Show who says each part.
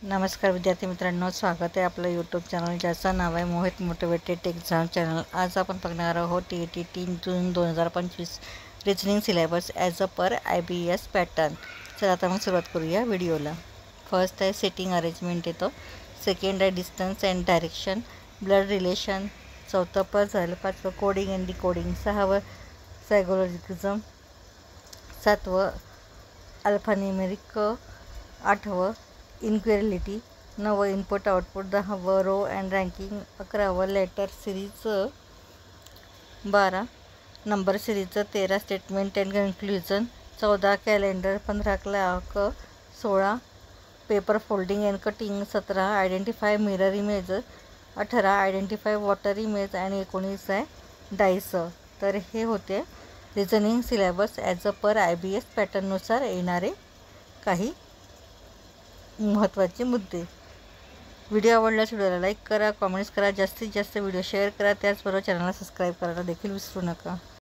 Speaker 1: नमस्कार विद्यार्थी मित्रांनो, स्वागत आहे आपलं यूट्यूब चॅनल ज्याचं नाव आहे मोहित मोटिवेटेड एक्झाम चॅनल। आज आपण बघणार आहोत TET 3 जून 2025 reasoning syllabus as a per IBS pattern. चला आता मग सुरुवात करूया व्हिडिओला। फर्स्ट आहे सेटिंग अरेंजमेंट येतो, सेकंड आहे distance and direction, blood relation, चौथं पझल, पाचवं कोडिंग अँड डिकोडिंग, सहावं सायकोलॉजिझम, सातवं अल्फान्यूमेरिक, आठवं इनक्वेलिटी, नवं इनपुट आउटपुट, दहावं रो अँड रँकिंग, 11वं लेटर सिरीज, 12 नंबर सिरीजचं, 13 statement and conclusion, 14 calendar, 15 clock, 16 paper folding and cutting, 17 identify mirror image, 18 identify water image आणि 19 आहे डाईस। तर हे होते reasoning syllabus as a per IBS पॅटर्ननुसार येणारे काही महत्त्वाचे मुद्दे। व्हिडिओ आवडल्यास व्हिडिओला लाईक करा, कमेंट्स करा, जास्तीत जास्त व्हिडिओ शेअर करा, त्याचबरोबर चॅनलला सबस्क्राईब करायला देखील विसरू नका।